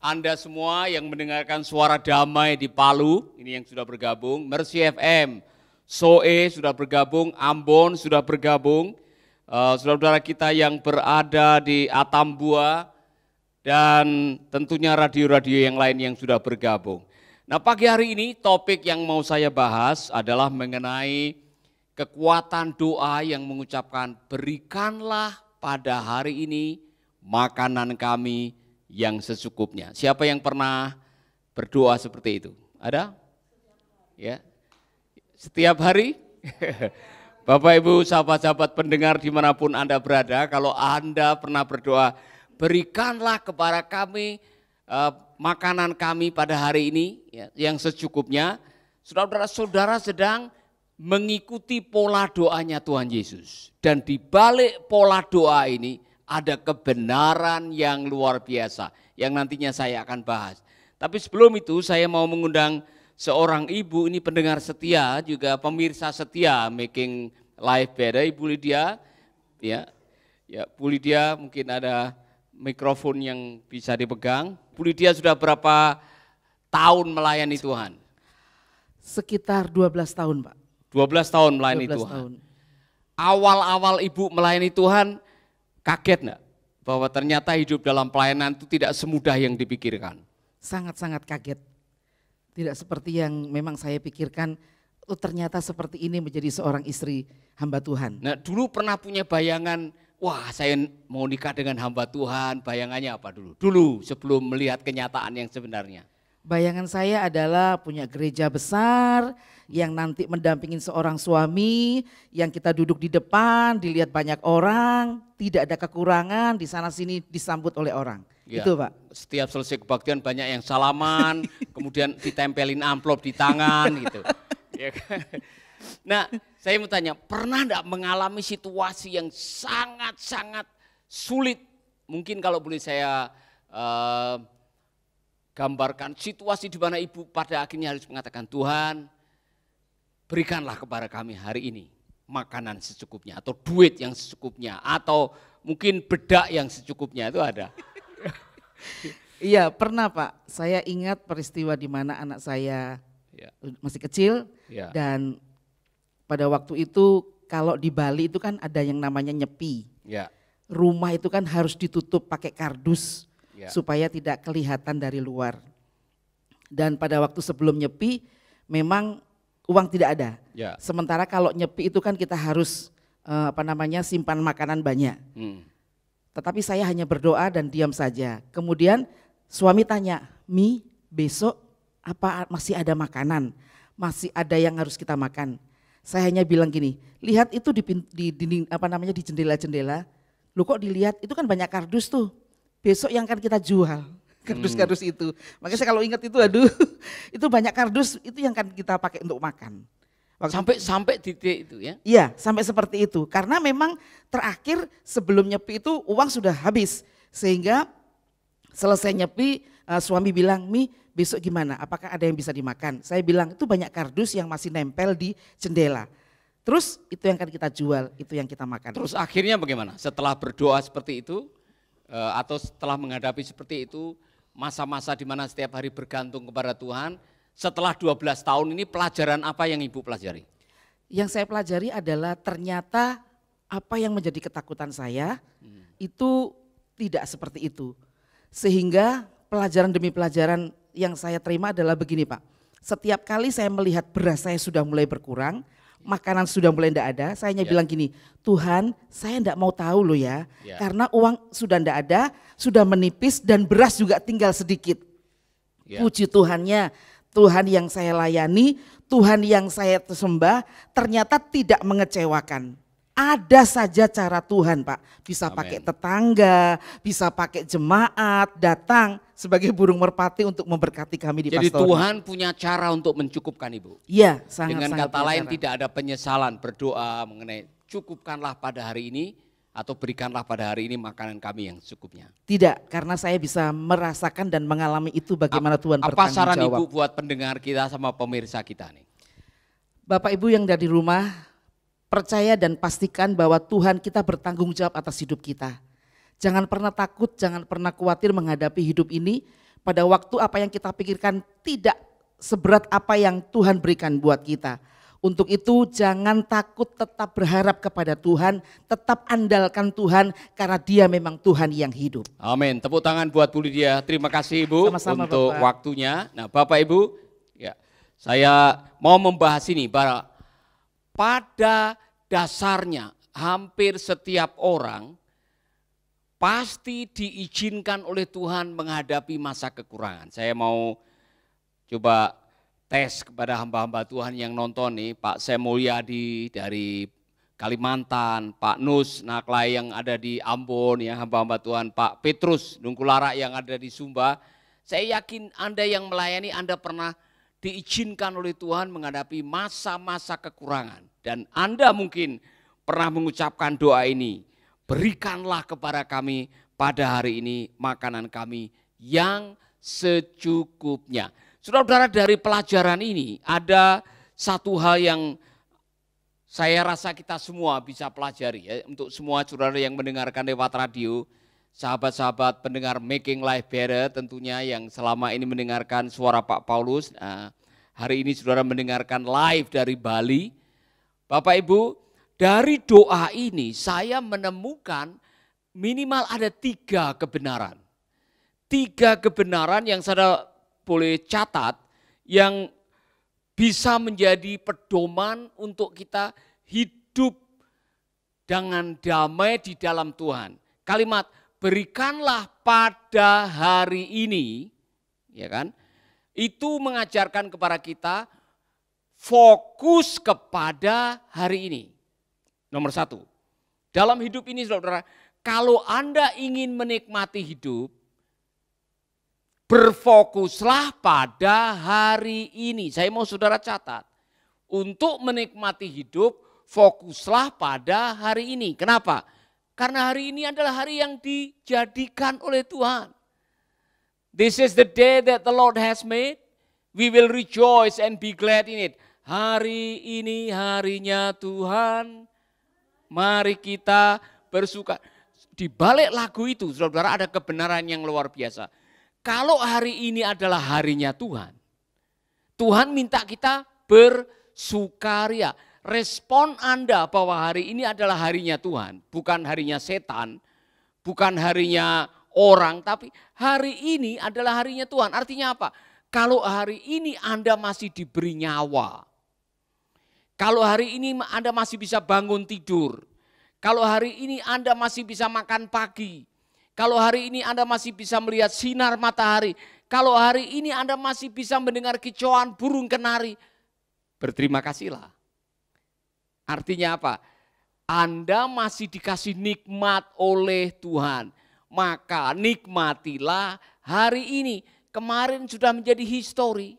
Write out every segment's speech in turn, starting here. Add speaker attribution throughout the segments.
Speaker 1: Anda semua yang mendengarkan suara damai di Palu, ini yang sudah bergabung, Mercy FM, Soe sudah bergabung, Ambon sudah bergabung, saudara-saudara kita yang berada di Atambua, dan tentunya radio-radio yang lain yang sudah bergabung. Nah, pagi hari ini topik yang mau saya bahas adalah mengenai kekuatan doa yang mengucapkan, berikanlah pada hari ini makanan kami yang secukupnya. Siapa yang pernah berdoa seperti itu? Ada? Ya. Setiap hari? Bapak Ibu, sahabat-sahabat pendengar dimanapun Anda berada, kalau Anda pernah berdoa, berikanlah kepada kami makanan kami pada hari ini ya, yang secukupnya. Saudara-saudara sedang mengikuti pola doanya Tuhan Yesus. Dan di balik pola doa ini ada kebenaran yang luar biasa yang nantinya saya akan bahas. Tapi sebelum itu saya mau mengundang seorang ibu, ini pendengar setia juga pemirsa setia Making Life Better, Ibu Lydia. Ya, Bu Lydia mungkin ada mikrofon yang bisa dipegang. Bu Lydia sudah berapa tahun melayani Tuhan?
Speaker 2: Sekitar 12 tahun, Pak.
Speaker 1: 12 tahun melayani
Speaker 2: 12
Speaker 1: Tuhan.
Speaker 2: tahun.
Speaker 1: Awal-awal Ibu melayani Tuhan, kaget enggak bahwa ternyata hidup dalam pelayanan itu tidak semudah yang dipikirkan?
Speaker 2: Sangat-sangat kaget. Tidak seperti yang memang saya pikirkan, oh ternyata seperti ini menjadi seorang istri hamba Tuhan.
Speaker 1: Nah, dulu pernah punya bayangan, wah saya mau nikah dengan hamba Tuhan, bayangannya apa dulu? Dulu sebelum melihat kenyataan yang sebenarnya.
Speaker 2: Bayangan saya adalah punya gereja besar yang nanti mendampingin seorang suami, yang kita duduk di depan, dilihat banyak orang, tidak ada kekurangan, di sana sini disambut oleh orang.
Speaker 1: Ya,
Speaker 2: itu Pak.
Speaker 1: Setiap selesai kebaktian banyak yang salaman, kemudian ditempelin amplop di tangan gitu. Ya kan? Nah, saya mau tanya, pernah enggak mengalami situasi yang sangat-sangat sulit? Mungkin kalau boleh saya gambarkan situasi di mana ibu pada akhirnya harus mengatakan, Tuhan berikanlah kepada kami hari ini makanan secukupnya, atau duit yang secukupnya, atau mungkin bedak yang secukupnya, itu ada.
Speaker 2: Iya pernah Pak, saya ingat peristiwa di mana anak saya masih kecil dan pada waktu itu kalau di Bali itu kan ada yang namanya nyepi. Rumah itu kan harus ditutup pakai kardus supaya tidak kelihatan dari luar. Dan pada waktu sebelum nyepi memang uang tidak ada. Sementara kalau nyepi itu kan kita harus simpan makanan banyak. Tetapi saya hanya berdoa dan diam saja. Kemudian suami tanya, Mi besok apa masih ada makanan? Masih ada yang harus kita makan? Saya hanya bilang gini, lihat itu di dinding di jendela-jendela. Lu kok dilihat itu kan banyak kardus tuh. Besok yang akan kita jual kardus-kardus itu. Makanya saya kalau ingat itu aduh itu banyak kardus itu yang akan kita pakai untuk makan.
Speaker 1: Sampai titik itu ya?
Speaker 2: Iya sampai seperti itu karena memang terakhir sebelum nyepi itu uang sudah habis sehingga selesai nyepi suami bilang Mi besok gimana apakah ada yang bisa dimakan? Saya bilang itu banyak kardus yang masih nempel di jendela. Terus itu yang akan kita jual, itu yang kita makan.
Speaker 1: Terus akhirnya bagaimana? Setelah berdoa seperti itu atau setelah menghadapi seperti itu masa-masa di mana setiap hari bergantung kepada Tuhan, setelah 12 tahun ini pelajaran apa yang Ibu pelajari?
Speaker 2: Yang saya pelajari adalah ternyata apa yang menjadi ketakutan saya itu tidak seperti itu. Sehingga pelajaran demi pelajaran yang saya terima adalah begini Pak. Setiap kali saya melihat beras saya sudah mulai berkurang, makanan sudah mulai tidak ada, saya hanya bilang gini, Tuhan saya tidak mau tahu loh ya, karena uang sudah tidak ada, sudah menipis dan beras juga tinggal sedikit. Puji Tuhannya, Tuhan yang saya layani, Tuhan yang saya sembah ternyata tidak mengecewakan. Ada saja cara Tuhan Pak, bisa pakai tetangga, bisa pakai jemaat datang sebagai burung merpati untuk memberkati kami di Pastori.
Speaker 1: Jadi Tuhan punya cara untuk mencukupkan Ibu.
Speaker 2: Iya, sangat.
Speaker 1: Dengan kata lain tidak ada penyesalan berdoa mengenai cukupkanlah pada hari ini atau berikanlah pada hari ini makanan kami yang secukupnya.
Speaker 2: Tidak, karena saya bisa merasakan dan mengalami itu bagaimana Tuhan bertanggung jawab.
Speaker 1: Apa saran Ibu buat pendengar kita sama pemirsa kita nih?
Speaker 2: Bapak Ibu yang dari rumah, percaya dan pastikan bahwa Tuhan kita bertanggung jawab atas hidup kita. Jangan pernah takut, jangan pernah khawatir menghadapi hidup ini. pada waktu apa yang kita pikirkan tidak seberat apa yang Tuhan berikan buat kita. Untuk itu jangan takut, tetap berharap kepada Tuhan, tetap andalkan Tuhan karena Dia memang Tuhan yang hidup.
Speaker 1: Amin. Tepuk tangan buat Bu Lydia. Terima kasih Ibu
Speaker 2: Sama-sama,
Speaker 1: untuk
Speaker 2: Bapak.
Speaker 1: waktunya. Nah Bapak Ibu, ya, saya mau membahas ini bahwa pada dasarnya hampir setiap orang pasti diizinkan oleh Tuhan menghadapi masa kekurangan. Saya mau coba tes kepada hamba-hamba Tuhan yang nonton nih, Pak Sem Mulyadi dari Kalimantan, Pak Nus Naklai yang ada di Ambon, ya hamba-hamba Tuhan, Pak Petrus Nungkulara yang ada di Sumba. Saya yakin Anda yang melayani, Anda pernah diizinkan oleh Tuhan menghadapi masa-masa kekurangan. Dan Anda mungkin pernah mengucapkan doa ini, berikanlah kepada kami pada hari ini makanan kami yang secukupnya. Saudara-saudara, dari pelajaran ini ada satu hal yang saya rasa kita semua bisa pelajari ya, untuk semua saudara yang mendengarkan lewat radio, sahabat-sahabat pendengar Making Life Better tentunya yang selama ini mendengarkan suara Pak Paulus. Nah, hari ini saudara mendengarkan live dari Bali. Bapak Ibu, dari doa ini saya menemukan minimal ada 3 kebenaran. 3 kebenaran yang saudara boleh catat yang bisa menjadi pedoman untuk kita hidup dengan damai di dalam Tuhan. Kalimat berikanlah pada hari ini, ya kan? Itu mengajarkan kepada kita fokus kepada hari ini. Nomor 1, dalam hidup ini saudara, kalau Anda ingin menikmati hidup, berfokuslah pada hari ini. Saya mau saudara catat, untuk menikmati hidup, fokuslah pada hari ini. Kenapa? Karena hari ini adalah hari yang dijadikan oleh Tuhan. This is the day that the Lord has made. We will rejoice and be glad in it. Hari ini harinya Tuhan. Mari kita bersuka. Di balik lagu itu, saudara, ada kebenaran yang luar biasa. Kalau hari ini adalah harinya Tuhan, Tuhan minta kita bersukaria. Respon Anda bahwa hari ini adalah harinya Tuhan, bukan harinya setan, bukan harinya orang, tapi hari ini adalah harinya Tuhan. Artinya apa? Kalau hari ini Anda masih diberi nyawa, kalau hari ini Anda masih bisa bangun tidur, kalau hari ini Anda masih bisa makan pagi, kalau hari ini Anda masih bisa melihat sinar matahari, kalau hari ini Anda masih bisa mendengar kicauan burung kenari, berterima kasihlah. Artinya apa? Anda masih dikasih nikmat oleh Tuhan, maka nikmatilah hari ini. Kemarin sudah menjadi histori,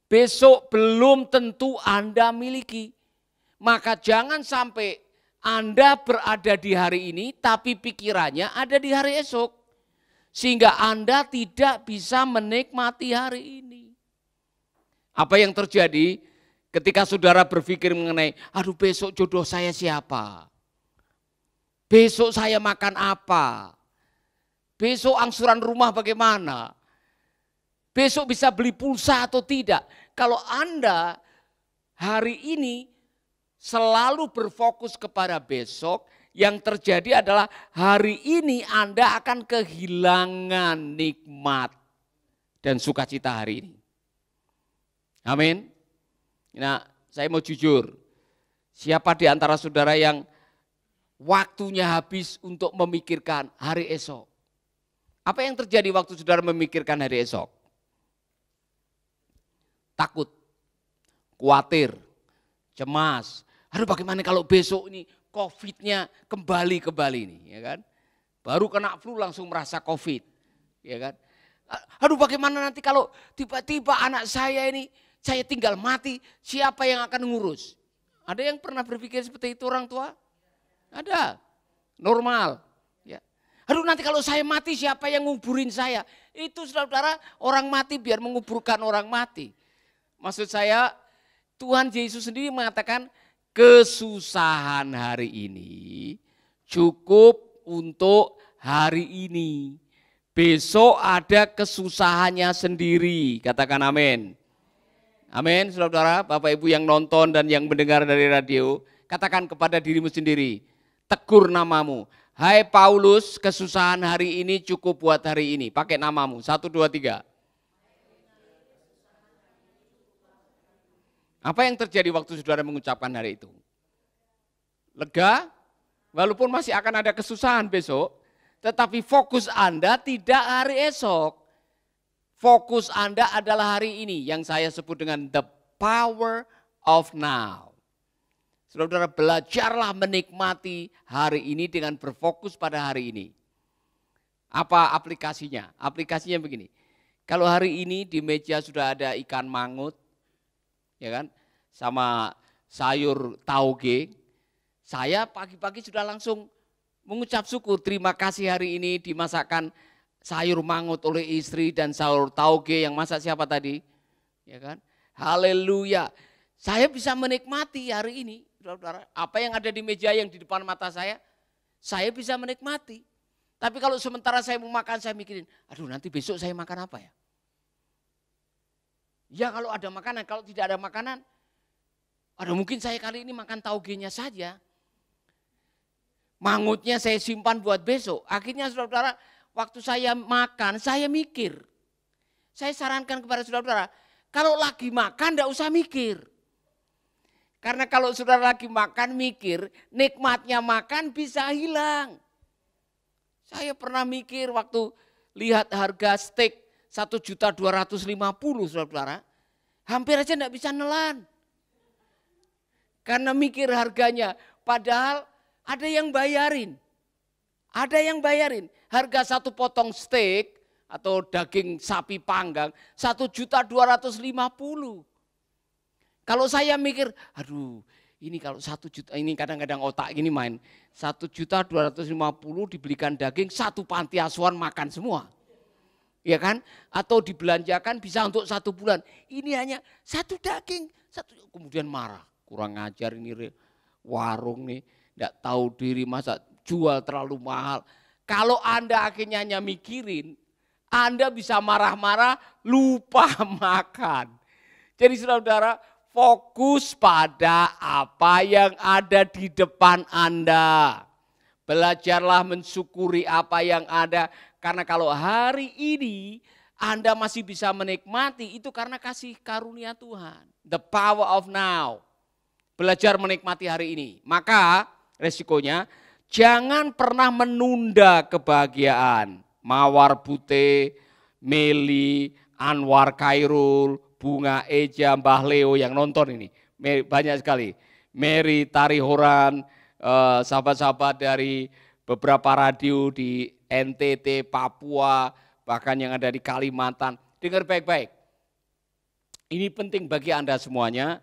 Speaker 1: besok belum tentu Anda miliki, maka jangan sampai Anda berada di hari ini tapi pikirannya ada di hari esok. Sehingga Anda tidak bisa menikmati hari ini. Apa yang terjadi ketika saudara berpikir mengenai, aduh besok jodoh saya siapa? Besok saya makan apa? Besok angsuran rumah bagaimana? Besok bisa beli pulsa atau tidak? Kalau Anda hari ini selalu berfokus kepada besok, yang terjadi adalah hari ini Anda akan kehilangan nikmat dan sukacita hari ini. Amin. Nah, saya mau jujur, siapa di antara saudara yang waktunya habis untuk memikirkan hari esok? Apa yang terjadi waktu saudara memikirkan hari esok? Takut, khawatir, cemas. Aduh bagaimana kalau besok ini COVID-nya kembali nih, ya kan? Baru kena flu langsung merasa COVID, ya kan? Aduh bagaimana nanti kalau tiba-tiba anak saya ini, saya tinggal mati, siapa yang akan ngurus? Ada yang pernah berpikir seperti itu orang tua? Ada, normal. Ya. Aduh nanti kalau saya mati siapa yang nguburin saya? Itu saudara, orang mati biar menguburkan orang mati. Maksud saya Tuhan Yesus sendiri mengatakan, kesusahan hari ini cukup untuk hari ini. Besok ada kesusahannya sendiri. Katakan amin. Amin, saudara-saudara, Bapak Ibu yang nonton dan yang mendengar dari radio. Katakan kepada dirimu sendiri, tegur namamu. Hai Paulus, kesusahan hari ini cukup buat hari ini. Pakai namamu, 1, 2, 3. Apa yang terjadi waktu saudara mengucapkan hari itu? Lega, walaupun masih akan ada kesusahan besok, tetapi fokus Anda tidak hari esok. Fokus Anda adalah hari ini yang saya sebut dengan the power of now. Saudara-saudara, belajarlah menikmati hari ini dengan berfokus pada hari ini. Apa aplikasinya? Aplikasinya begini. Kalau hari ini di meja sudah ada ikan mangut, ya kan, sama sayur tauge, saya pagi-pagi sudah langsung mengucap syukur, terima kasih hari ini dimasakkan sayur mangut oleh istri dan sayur tauge yang masak siapa tadi? Ya kan? Haleluya. Saya bisa menikmati hari ini, saudara. Apa yang ada di meja yang di depan mata saya bisa menikmati. Tapi kalau sementara saya mau makan, saya mikirin, aduh nanti besok saya makan apa ya? Ya kalau ada makanan, kalau tidak ada makanan, aduh mungkin saya kali ini makan taugenya saja. Mangutnya saya simpan buat besok. Akhirnya saudara-saudara, waktu saya makan, saya mikir. Saya sarankan kepada saudara-saudara, kalau lagi makan enggak usah mikir. Karena kalau saudara lagi makan mikir, nikmatnya makan bisa hilang. Saya pernah mikir waktu lihat harga steak 1.250.000 saudara-saudara, hampir aja enggak bisa nelan. Karena mikir harganya, padahal ada yang bayarin. Ada yang bayarin. Harga satu potong steak atau daging sapi panggang 1.250.000. Kalau saya mikir, aduh ini kalau 1 juta, ini kadang-kadang otak ini main. 1.250.000 dibelikan daging, satu panti asuhan makan semua. Ya kan? Atau dibelanjakan bisa untuk 1 bulan. Ini hanya satu daging. Kemudian marah. Kurang ajar ini warung nih. Tidak tahu diri masa jual terlalu mahal. Kalau Anda akhirnya hanya mikirin, Anda bisa marah-marah lupa makan. Jadi saudara-saudara, fokus pada apa yang ada di depan Anda. Belajarlah mensyukuri apa yang ada. Karena kalau hari ini Anda masih bisa menikmati, itu karena kasih karunia Tuhan. The power of now. Belajar menikmati hari ini. Maka resikonya, jangan pernah menunda kebahagiaan. Mawar Bute, Meli, Anwar Khairul, Bunga Eja, Mbah Leo yang nonton ini. Banyak sekali. Mary Tarihoran, sahabat-sahabat dari beberapa radio di NTT, Papua, bahkan yang ada di Kalimantan. Dengar baik-baik. Ini penting bagi Anda semuanya,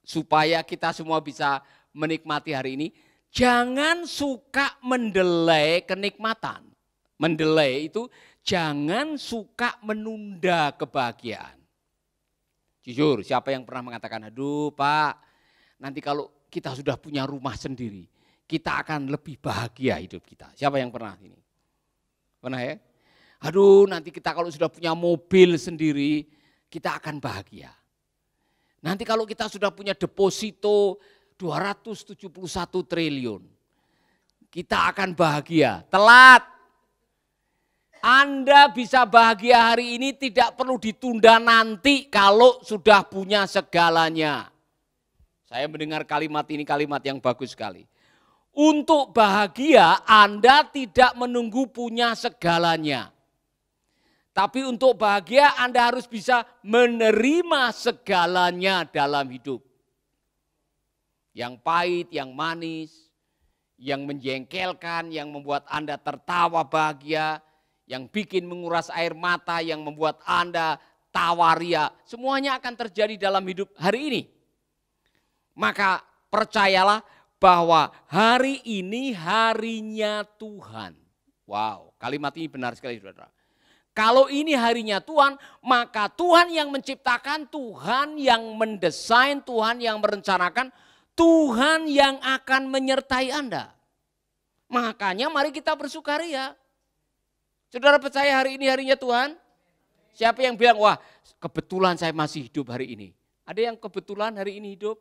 Speaker 1: supaya kita semua bisa menikmati hari ini. Jangan suka mendelay kenikmatan. Mendelay itu jangan suka menunda kebahagiaan. Jujur, siapa yang pernah mengatakan, aduh Pak, nanti kalau kita sudah punya rumah sendiri, kita akan lebih bahagia hidup kita. Siapa yang pernah ini? Pernah ya? Aduh nanti kita kalau sudah punya mobil sendiri, kita akan bahagia. Nanti kalau kita sudah punya deposito 271 triliun, kita akan bahagia. Telat. Anda bisa bahagia hari ini, tidak perlu ditunda nanti kalau sudah punya segalanya. Saya mendengar kalimat ini, kalimat yang bagus sekali. Untuk bahagia Anda tidak menunggu punya segalanya. Tapi untuk bahagia Anda harus bisa menerima segalanya dalam hidup. Yang pahit, yang manis, yang menjengkelkan, yang membuat Anda tertawa bahagia, yang bikin menguras air mata, yang membuat Anda tawaria, semuanya akan terjadi dalam hidup hari ini. Maka percayalah bahwa hari ini harinya Tuhan. Wow, kalimat ini benar sekali saudara. Kalau ini harinya Tuhan, maka Tuhan yang menciptakan, Tuhan yang mendesain, Tuhan yang merencanakan, Tuhan yang akan menyertai Anda. Makanya mari kita bersukaria. Saudara percaya hari ini harinya Tuhan? Siapa yang bilang, wah kebetulan saya masih hidup hari ini? Ada yang kebetulan hari ini hidup?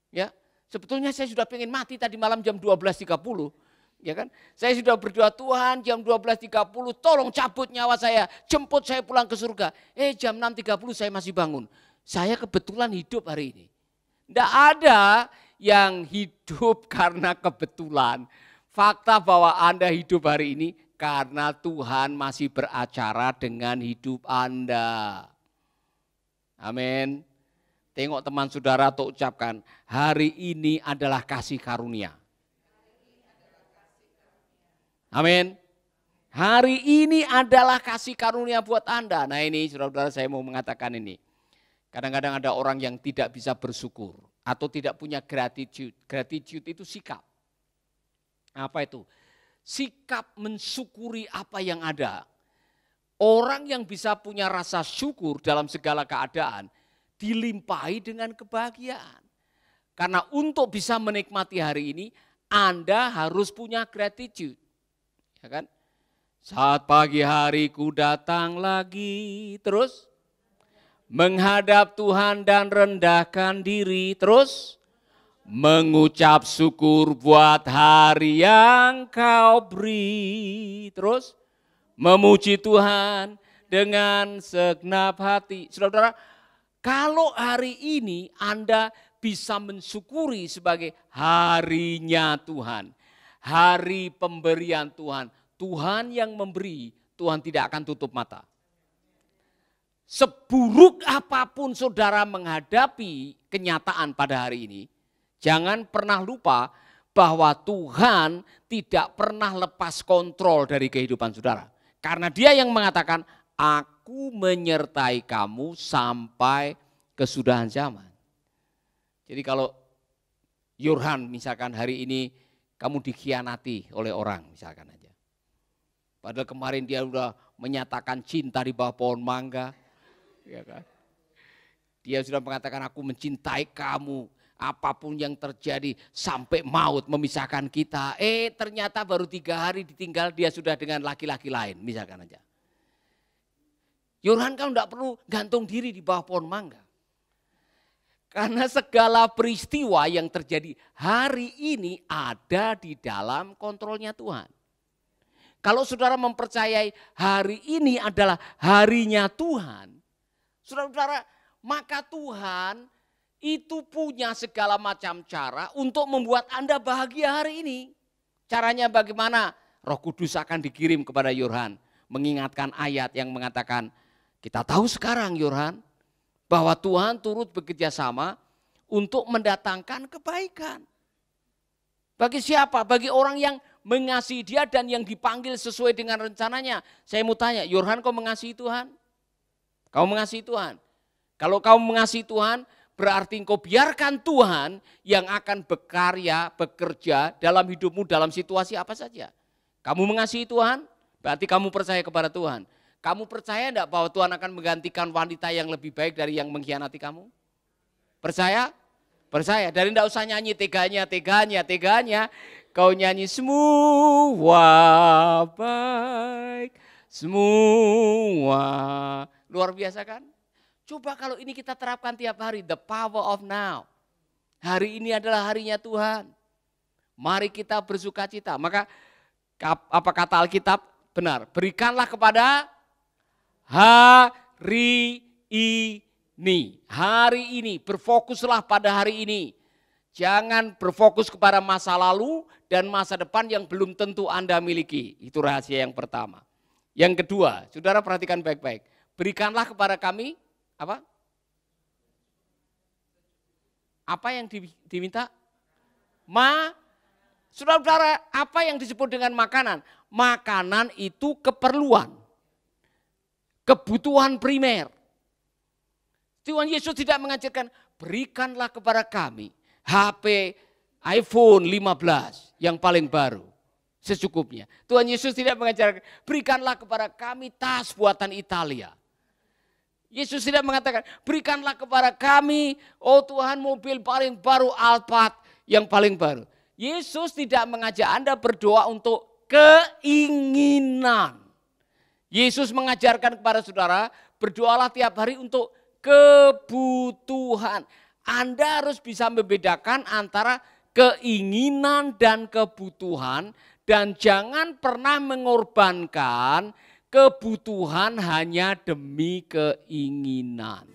Speaker 1: Ya, sebetulnya saya sudah pengen mati tadi malam jam 12.30. Ya kan? Saya sudah berdoa, Tuhan jam 12.30 tolong cabut nyawa saya, jemput saya pulang ke surga. Jam 6.30 saya masih bangun. Saya kebetulan hidup hari ini. Tidak ada yang hidup karena kebetulan. Fakta bahwa Anda hidup hari ini karena Tuhan masih beracara dengan hidup Anda. Amin. Tengok teman saudara atau ucapkan, hari ini adalah kasih karunia. Amin. Hari ini adalah kasih karunia buat Anda. Nah ini saudara-saudara saya mau mengatakan ini. Kadang-kadang ada orang yang tidak bisa bersyukur atau tidak punya gratitude. Gratitude itu sikap. Apa itu? Sikap mensyukuri apa yang ada. Orang yang bisa punya rasa syukur dalam segala keadaan dilimpahi dengan kebahagiaan. Karena untuk bisa menikmati hari ini Anda harus punya gratitude. Ya kan? Saat pagi hari ku datang lagi, terus menghadap Tuhan dan rendahkan diri, terus mengucap syukur buat hari yang Kau beri, terus memuji Tuhan dengan segenap hati. Saudara-saudara, kalau hari ini Anda bisa mensyukuri sebagai harinya Tuhan, hari pemberian Tuhan, Tuhan yang memberi, Tuhan tidak akan tutup mata. Seburuk apapun saudara menghadapi kenyataan pada hari ini, jangan pernah lupa bahwa Tuhan tidak pernah lepas kontrol dari kehidupan saudara. Karena Dia yang mengatakan, aku menyertai kamu sampai kesudahan zaman. Jadi kalau Yurhan misalkan hari ini kamu dikhianati oleh orang misalkan aja. Padahal kemarin dia udah menyatakan cinta di bawah pohon mangga. Ya kan? Dia sudah mengatakan aku mencintai kamu. Apapun yang terjadi sampai maut memisahkan kita. Ternyata baru 3 hari ditinggal dia sudah dengan laki-laki lain misalkan aja. Yurhan kamu tidak perlu gantung diri di bawah pohon mangga. Karena segala peristiwa yang terjadi hari ini ada di dalam kontrolnya Tuhan. Kalau saudara mempercayai hari ini adalah harinya Tuhan, saudara-saudara, maka Tuhan itu punya segala macam cara untuk membuat Anda bahagia hari ini. Caranya bagaimana? Roh Kudus akan dikirim kepada Yurhan, mengingatkan ayat yang mengatakan, kita tahu sekarang Yurhan, bahwa Tuhan turut bekerja sama untuk mendatangkan kebaikan. Bagi siapa? Bagi orang yang mengasihi Dia dan yang dipanggil sesuai dengan rencananya. Saya mau tanya, Yurhan kau mengasihi Tuhan? Kau mengasihi Tuhan? Kalau kau mengasihi Tuhan, berarti kau biarkan Tuhan yang akan berkarya, bekerja dalam hidupmu dalam situasi apa saja. Kamu mengasihi Tuhan, berarti kamu percaya kepada Tuhan. Kamu percaya enggak bahwa Tuhan akan menggantikan wanita yang lebih baik dari yang mengkhianati kamu? Percaya? Percaya. Dari enggak usah nyanyi teganya. Kau nyanyi semua baik, semua. Luar biasa kan? Coba kalau ini kita terapkan tiap hari, the power of now. Hari ini adalah harinya Tuhan. Mari kita bersuka cita. Maka apa kata Alkitab? Benar, berikanlah kepada hari ini. Hari ini, berfokuslah pada hari ini. Jangan berfokus kepada masa lalu dan masa depan yang belum tentu Anda miliki. Itu rahasia yang pertama. Yang kedua, saudara perhatikan baik-baik. Berikanlah kepada kami, apa? Apa yang diminta? Saudara-saudara, apa yang disebut dengan makanan? Makanan itu keperluan. Kebutuhan primer. Tuhan Yesus tidak mengajarkan, berikanlah kepada kami HP iPhone 15 yang paling baru. Secukupnya. Tuhan Yesus tidak mengajarkan, berikanlah kepada kami tas buatan Italia. Yesus tidak mengatakan, berikanlah kepada kami, oh Tuhan, mobil paling baru Alphard yang paling baru. Yesus tidak mengajak Anda berdoa untuk keinginan. Yesus mengajarkan kepada saudara, berdoalah tiap hari untuk kebutuhan. Anda harus bisa membedakan antara keinginan dan kebutuhan, dan jangan pernah mengorbankan kebutuhan hanya demi keinginan.